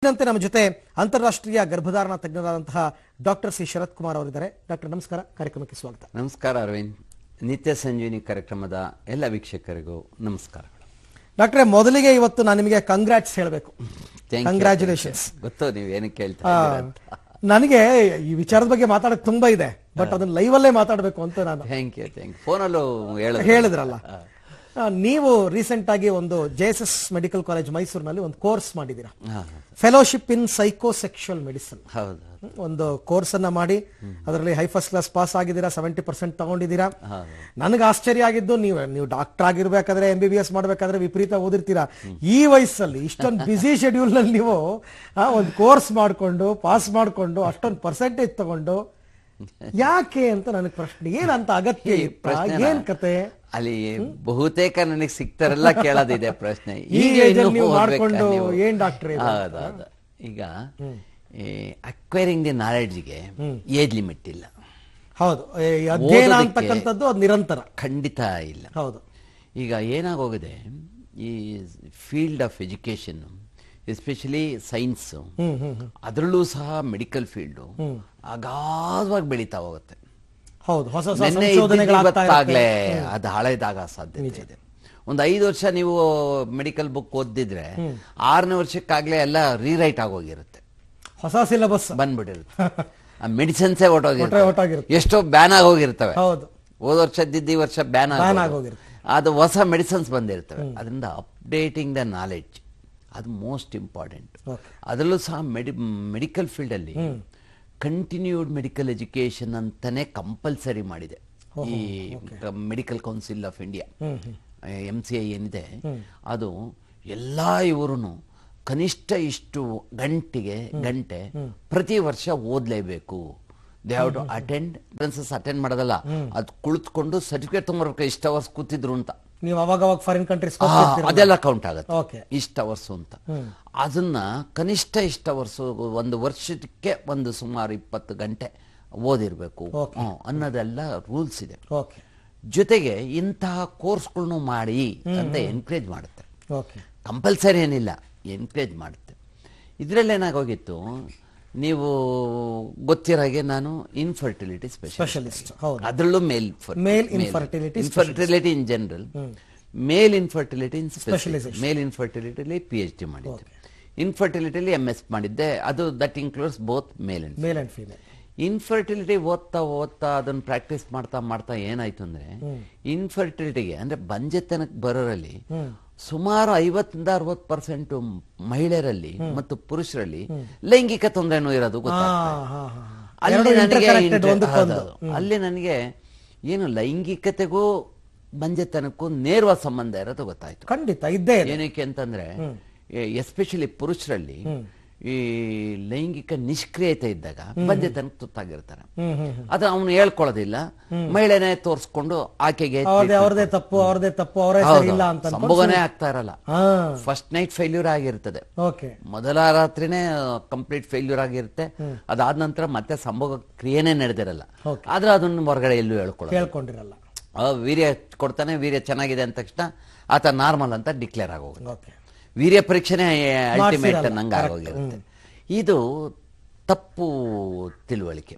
ನಂತೆ ನಮ್ಮ ಜೊತೆ ಅಂತಾರಾಷ್ಟ್ರೀಯ ಗರ್ಭಧಾರಣ ತಜ್ಞರಾದಂತಹ ಡಾಕ್ಟರ್ ಸಿ ಶರತ್ ಕುಮಾರ್ ಅವರಿದ್ದಾರೆ. ಡಾಕ್ಟರ್ ನಮಸ್ಕಾರ, ಕಾರ್ಯಕ್ರಮಕ್ಕೆ ಸ್ವಾಗತ. ನಮಸ್ಕಾರ ಅರವಿಂದ್. ನಿತ್ಯ ಸಂಜೀವಿನಿ ಕಾರ್ಯಕ್ರಮದ ಎಲ್ಲ ವೀಕ್ಷಕರಿಗೂ ನಮಸ್ಕಾರಗಳು. ಡಾಕ್ಟ್ರೆ, ಮೊದಲಿಗೆ ಇವತ್ತು ನಾನು ನಿಮಗೆ ಕಂಗ್ರಾಟ್ಸ್ ಹೇಳಬೇಕು. ಕಂಗ್ರಾಚುಲೇಷನ್ಸ್. ಗೊತ್ತು ನೀವು ಏನಕ್ಕೆ ಹೇಳ್ತಾ ನನಗೆ ಈ ವಿಚಾರದ ಬಗ್ಗೆ ಮಾತಾಡಕ್ ತುಂಬಾ ಇದೆ, ಬಟ್ ಅದನ್ನ ಲೈವ್ ಅಲ್ಲೇ ಮಾತಾಡಬೇಕು ಅಂತ ನಾನು ಥ್ಯಾಂಕ್ ಯು ಫೋನಲ್ಲೂ ಹೇಳಿದ್ರಲ್ಲ. ನೀವು ರೀಸೆಂಟ್ ಆಗಿ ಒಂದು JSS ಮೆಡಿಕಲ್ ಕಾಲೇಜ್ ಮೈಸೂರಿನಲ್ಲಿ ಒಂದು ಕೋರ್ಸ್ ಮಾಡಿದ್ದೀರಾ, ಫೆಲೋಶಿಪ್ ಇನ್ ಸೈಕೋಸೆಕ್ಷುವಲ್ ಮೆಡಿಸಿನ್. ಹೌದು, ಒಂದು ಕೋರ್ಸ್ ಅನ್ನ ಮಾಡಿ ಅದರಲ್ಲಿ ಹೈ ಫಸ್ಟ್ ಕ್ಲಾಸ್ ಪಾಸ್ ಆಗಿದ್ದೀರಾ, 70% ತಗೊಂಡಿದ್ದೀರಾ. ನನಗೆ ಆಶ್ಚರ್ಯ ಆಗಿದ್ದು, ನೀವು ಡಾಕ್ಟರ್ ಆಗಿರ್ಬೇಕಾದ್ರೆ MBBS ಮಾಡ್ಬೇಕಾದ್ರೆ ವಿಪರೀತ ಓದಿರ್ತೀರಾ. ಈ ವಯಸ್ಸಲ್ಲಿ ಇಷ್ಟೊಂದು ಬಿಸಿ ಶೆಡ್ಯೂಲ್ ನಲ್ಲಿ ನೀವು ಒಂದು ಕೋರ್ಸ್ ಮಾಡ್ಕೊಂಡು ಪಾಸ್ ಮಾಡ್ಕೊಂಡು ಅಷ್ಟೊಂದು ಪರ್ಸೆಂಟೇಜ್ ತಗೊಂಡು ಯಾಕೆ ಅಂತ ನನಗೆ ಪ್ರಶ್ನೆ. ಏನಂತ ಅಗತ್ಯ ಇತ್ತ, ಏನ್ ಕತೆ? ಅಲ್ಲಿ ಬಹುತೇಕ ನನಗೆ ಸಿಗ್ತಾರೆಲ್ಲ ಕೇಳೋದಿದೆ ಪ್ರಶ್ನೆ. ಈಗ ಮಾಡ್ಕೊಂಡು ಏನ್ ಡಾಕ್ಟರ್? ಈಗ ಅಕ್ವೈರಿಂಗ್ ದಿ ನಾಲೆಡ್ಜ್ಗೆ ಏಜ್ ಲಿಮಿಟ್ ಇಲ್ಲ. ಹೌದು, ಅಧ್ಯಯನ ಅಂತಕ್ಕಂಥದ್ದು ಅದು ನಿರಂತರ, ಖಂಡಿತ ಇಲ್ಲ. ಹೌದು. ಈಗ ಏನಾಗೋಗಿದೆ, ಈ field of education especially science, ಅದರಲ್ಲೂ ಸಹ ಮೆಡಿಕಲ್ ಫೀಲ್ಡು ಅಗಾಧವಾಗಿ ಬೆಳೀತಾ ಹೋಗುತ್ತೆ. ಹೌದು, ಹೊಸ ಇವತ್ತಾಗ್ಲೇ ಅದು ಹಳೆದಾಗ ಸಾಧ್ಯತೆ ಇದೆ. ಒಂದು 5 ವರ್ಷ ನೀವು ಮೆಡಿಕಲ್ ಬುಕ್ ಓದಿದ್ರೆ 6ನೇ ವರ್ಷಕ್ಕಾಗ್ಲೇ ಎಲ್ಲ ರೀರೈಟ್ ಆಗೋಗಿರುತ್ತೆ, ಹೊಸ ಸಿಲೆಬಸ್ ಬಂದ್ಬಿಟ್ಟಿರುತ್ತೆ. ಮೆಡಿಸಿನ್ಸೇ ಹೊರಟೋಗಿರುತ್ತೆ, ಎಷ್ಟೋ ಬ್ಯಾನ್ ಆಗೋಗಿರ್ತವೆ. ಹೌದು, ಹೋದ ವರ್ಷದಿದ್ದು ಈ ವರ್ಷ ಬ್ಯಾನ್ ಆಗೋಗಿರುತ್ತೆ. ಅದು ಹೊಸ ಮೆಡಿಸಿನ್ಸ್ ಬಂದಿರ್ತವೆ. ಅದರಿಂದ ಅಪ್ಡೇಟಿಂಗ್ ದ ನಾಲೆಡ್ಜ್ ಅದು ಮೋಸ್ಟ್ ಇಂಪಾರ್ಟೆಂಟ್. ಅದರಲ್ಲೂ ಸಹ ಮೆಡಿಕಲ್ ಫೀಲ್ಡ್ ಅಲ್ಲಿ ಕಂಟಿನ್ಯೂಡ್ ಮೆಡಿಕಲ್ ಎಜುಕೇಶನ್ ಅಂತಾನೆ ಕಂಪಲ್ಸರಿ ಮಾಡಿದೆ ಈ medical council of India, MCI ಏನಿದೆ ಅದು. ಎಲ್ಲ ಇವರು ಕನಿಷ್ಠ ಇಷ್ಟು ಗಂಟೆ ಪ್ರತಿ ವರ್ಷ ಓದ್ಲೇಬೇಕು. ದೇ ಹ್ಯಾವ್ ಟು ಅಟೆಂಡ್ ಮಾಡೋದಲ್ಲ, ಅದು ಕುಳಿತುಕೊಂಡು ಸರ್ಟಿಫಿಕೇಟ್ ತಗೊಂಡ್ಬರ್ಬೇಕು. ಇಷ್ಟು ಅವರ್ಸ್ ಕೂತಿದ್ರು ಅಂತ. ನೀವು ಅವಾಗ ಫಾರಿನ್ ಕಂಟ್ರೀಸ್ ಅದೆಲ್ಲ ಕೌಂಟ್ ಆಗುತ್ತೆ, ಇಷ್ಟು ಅವರ್ಸ್ ಅಂತ. ಅದನ್ನ ಕನಿಷ್ಠ ಇಷ್ಟು ಅವರ್ಸ್, ಒಂದು ವರ್ಷಕ್ಕೆ ಒಂದು ಸುಮಾರು 20 ಗಂಟೆ ಓದಿರ್ಬೇಕು ಅನ್ನೋದೆಲ್ಲ ರೂಲ್ಸ್ ಇದೆ. ಜೊತೆಗೆ ಇಂತಹ ಕೋರ್ಸ್ಗಳನ್ನು ಮಾಡಿ ಅಂತ ಎನ್ಕರೇಜ್ ಮಾಡುತ್ತೆ. ಕಂಪಲ್ಸರಿ ಏನಿಲ್ಲ, ಎನ್ಕರೇಜ್ ಮಾಡುತ್ತೆ. ಇದರಲ್ಲಿ ಏನಾಗೋಗಿತ್ತು, ನೀವು ಗೊತ್ತಿರಾಗೆ ನಾನು ಇನ್ಫರ್ಟಿಲಿಟಿ ಸ್ಪೆಷಲಿಸ್ಟ್, ಅದರಲ್ಲೂ male infertility in general, male infertility in specialist. Male ಇನ್ಫರ್ಟಿಲಿಟಿಲಿ PhD ಮಾಡಿದ್ದೆ, ಇನ್ಫರ್ಟಿಲಿಟಿಲಿ MS ಮಾಡಿದ್ದೆ. ಅದು that includes both male and female. Infertility ಓದ್ತಾ ಅದನ್ನ ಪ್ರಾಕ್ಟೀಸ್ ಮಾಡ್ತಾ ಏನಾಯ್ತು ಅಂದ್ರೆ, ಇನ್ಫರ್ಟಿಲಿಟಿಗೆ ಅಂದ್ರೆ ಬಂಜೆತನಕ್ಕೆ ಬರೋರಲ್ಲಿ ಸುಮಾರು 50-60% ಮಹಿಳೆಯರಲ್ಲಿ ಮತ್ತು ಪುರುಷರಲ್ಲಿ ಲೈಂಗಿಕ ತೊಂದರೆನೂ ಇರೋದು ಗೊತ್ತಾಗ್ತದೆ. ಅಲ್ಲಿ ನನಗೆ ಏನು ಲೈಂಗಿಕತೆಗೂ ಬಂಜೆತನಕ್ಕೂ ನೇರವಾದ ಸಂಬಂಧ ಇರೋದು ಗೊತ್ತಾಯ್ತು. ಖಂಡಿತ ಇದ್ದೇ. ಏನಕ್ಕೆ ಅಂತಂದ್ರೆ, ಎಸ್ಪೆಷಲಿ ಪುರುಷರಲ್ಲಿ ಈ ಲೈಂಗಿಕ ನಿಷ್ಕ್ರಿಯತೆ ಇದ್ದಾಗ ಬಂಜೆತನಕ್ಕೆ ತುತ್ತಾಗಿರ್ತಾರೆ. ಅದು ಅವನು ಹೇಳ್ಕೊಳ್ಳೋದಿಲ್ಲ, ಮಹಿಳೆನೇ ತೋರಿಸ್ಕೊಂಡು ಆಕೆಗೆ ಅವ್ರದೇ ತಪ್ಪು ಸಂಭೋಗನೇ ಆಗ್ತಾ ಇರಲ್ಲ. ಫಸ್ಟ್ ನೈಟ್ ಫೇಲ್ಯೂರ್ ಆಗಿರ್ತದೆ, ಮೊದಲ ರಾತ್ರಿನೇ ಕಂಪ್ಲೀಟ್ ಫೇಲ್ಯೂರ್ ಆಗಿರುತ್ತೆ. ಅದಾದ ನಂತರ ಮತ್ತೆ ಸಂಭೋಗ ಕ್ರಿಯೆನೇ ನಡೆದಿರಲ್ಲ. ಆದ್ರೆ ಅದನ್ನ ಹೊರಗಡೆ ಎಲ್ಲೂ ಹೇಳ್ಕೊಂಡಿರಲ್ಲ. ವೀರ್ಯ ಕೊಡ್ತಾನೆ, ವೀರ್ಯ ಚೆನ್ನಾಗಿದೆ ಅಂದ ತಕ್ಷಣ ಆತ ನಾರ್ಮಲ್ ಅಂತ ಡಿಕ್ಲೇರ್ ಆಗೋಗುತ್ತೆ. ವೀರ್ಯ ಪರೀಕ್ಷೆನೇ ಅಲ್ಟಿಮೇಟ್ ನಂಗೆ ಆಗೋಗಿರುತ್ತೆ. ಇದು ತಪ್ಪು ತಿಳುವಳಿಕೆ.